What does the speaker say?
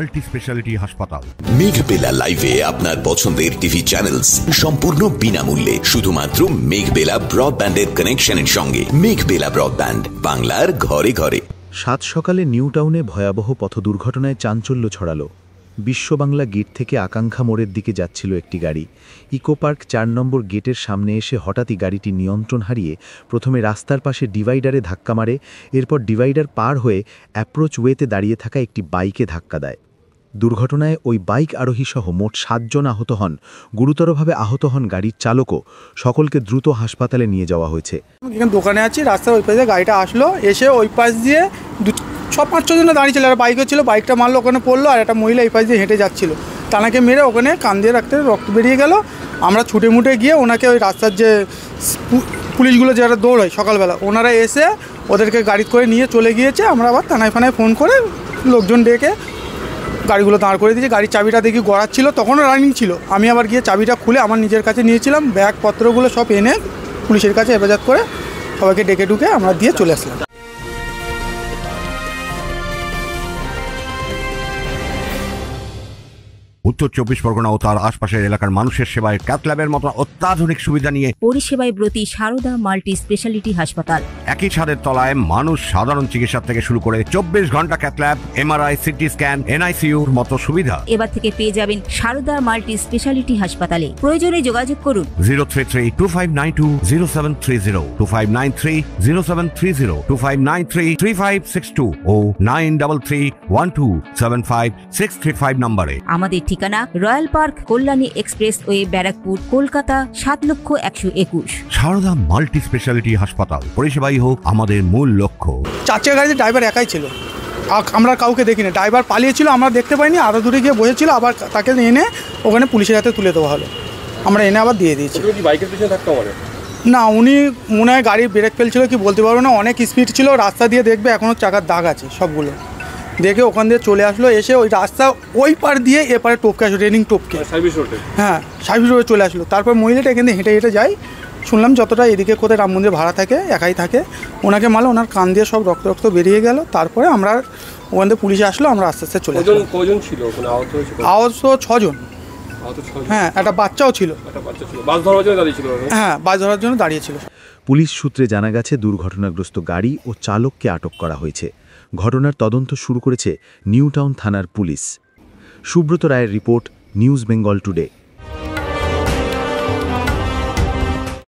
Multi speciality হাসপাতাল। মেঘবেলা লাইভে আপনার পছন্দের টিভি চ্যানেলস সম্পূর্ণ বিনামূল্যে, শুধুমাত্র মেঘবেলা ব্রডব্যান্ডের কানেকশনের সঙ্গে। মেঘবেলা ব্রডব্যান্ড, বাংলার ঘরে ঘরে। সাত সকালে নিউ টাউনে ভয়াবহ পথ দুর্ঘটনায় চাঞ্চল্য ছড়ালো। বিশ্ববাংলা গেট থেকে আকাঙ্ক্ষা মোড়ের দিকে যাচ্ছিল একটি গাড়ি। ইকো পার্ক ৪ নম্বর গেটের সামনে এসে হঠাৎই গাড়িটি নিয়ন্ত্রণ হারিয়ে প্রথমে রাস্তার পাশে ডিভাইডারে ধাক্কা মারে, এরপর ডিভাইডার পার হয়ে অ্যাপ্রোচ ওয়েতে দাঁড়িয়ে থাকা একটি বাইকে ধাক্কা দেয়। দুর্ঘটনায় ওই বাইক আরোহী সহ মোট 7 জন আহত হন। গুরুতরভাবে আহত হন গাড়ির চালকও। সকলকে দ্রুত হাসপাতালে নিয়ে যাওয়া হয়েছে। দোকানে আছি, রাস্তার ওই পাশে গাড়িটা আসলো, এসে ওই পাশ দিয়ে 5-6 জন দাঁড়িয়ে ছিল, আর বাইকও ছিল, বাইকটা মারলো, ওখানে পড়লো, আর একটা মহিলা এই পাশ দিয়ে হেঁটে যাচ্ছিল, তানাকে মেরে ওখানে কান দিয়ে রাখতে রক্ত বেরিয়ে গেল। আমরা ছুটে মুটে গিয়ে ওনাকে ওই রাস্তার যে পুলিশগুলো যারা দৌড়ায় সকালবেলা, ওনারা এসে ওদেরকে গাড়ি করে নিয়ে চলে গিয়েছে। আমরা আবার থানায় ফানায় ফোন করে লোকজন ডেকে গাড়িগুলো দাঁড় করে দিয়েছি। গাড়ির চাবিটা দেখি গড়াচ্ছিল, তখনও রানিং ছিল। আমি আবার গিয়ে চাবিটা খুলে আমার নিজের কাছে নিয়েছিলাম, ব্যাগপত্রগুলো সব এনে পুলিশের কাছে হেফাজত করে সবাইকে ডেকে ডুকে আমরা দিয়ে চলে আসলাম। উত্তর 24 পরগনা ও তার আশপাশের এলাকার মানুষের সেবায় ক্যাথ ল্যাবের মতো অত্যাধুনিক সুবিধা নিয়ে পরিষেবায় ব্রতী সারদা মাল্টি স্পেশালিটি হাসপাতাল। একই ছাদের তলায় মানুষ সাধারণ চিকিৎসা থেকে শুরু করে 24 ঘন্টা cath lab, MRI, CT scan, এনআইসিইউর মতো সুবিধা এবার থেকে পেয়ে যাবেন সারদা মাল্টি স্পেশালিটি হাসপাতালে। প্রয়োজনে যোগাযোগ করুন 033-2592-0730, 2593-0730, 2593-3562 ও 9331275635 নম্বরে। আমাদের ঠিকানা Royal Park, Kalyani expressway, Barrackpore, Kolkata 7,01,021। Sarada multi speciality হাসপাতাল, পরিষেবাই হোক আমাদের মূল লক্ষ্য। 4 চাকা গাড়িতে ড্রাইভার একাই ছিল, আমরা কাউকে দেখিনি। ড্রাইভার পালিয়েছিল, আমরা দেখতে পাইনি, আরও দূরে গিয়ে বসেছিল। আবার তাকে এনে ওখানে পুলিশের হাতে তুলে দেওয়া হলো, আমরা এনে আবার দিয়ে দিয়েছি। বাইকের পিছনে ধাক্কা মারে না, উনি মনে হয় গাড়ি ব্রেক ফেলছিল কি বলতে পারবো না, অনেক স্পিড ছিল। রাস্তা দিয়ে দেখবে এখনও চাকার দাগ আছে সবগুলো, দেখে ওখান দিয়ে চলে আসলো। এসে ওই রাস্তা ওই পার দিয়ে এপারে টপকে আসলো, রেলিং টপকে, সার্ভিস রোডে, হ্যাঁ সার্ভিস রোডে চলে আসলো। তারপর মহিলাটা এখান থেকে হেঁটে হেঁটে যায়, শুনলাম যতটা এদিকে কোথায় রাম মন্দির ভাড়া থাকে, একাই থাকে, ওনাকে মারলো, ওনার কান দিয়ে সব রক্ত রক্ত বেরিয়ে গেল। তারপরে আমরা ওখান থেকে পুলিশে আসলো, আমরা আস্তে আস্তে চলে আসলাম। কজন ছিল ওখানে আহত? 6 জন। হ্যাঁ, একটা বাচ্চাও ছিল। বাস ধরার জন্য দাঁড়িয়েছিল। হ্যাঁ, বাস ধরার জন্য দাঁড়িয়েছিল। পুলিশ সূত্রে জানা গেছে দুর্ঘটনাগ্রস্ত গাড়ি ও চালককে আটক করা হয়েছে। ঘটনার তদন্ত শুরু করেছে নিউ টাউন থানার পুলিশ। সুব্রত রায়ের রিপোর্ট, নিউজ বেঙ্গল টুডে।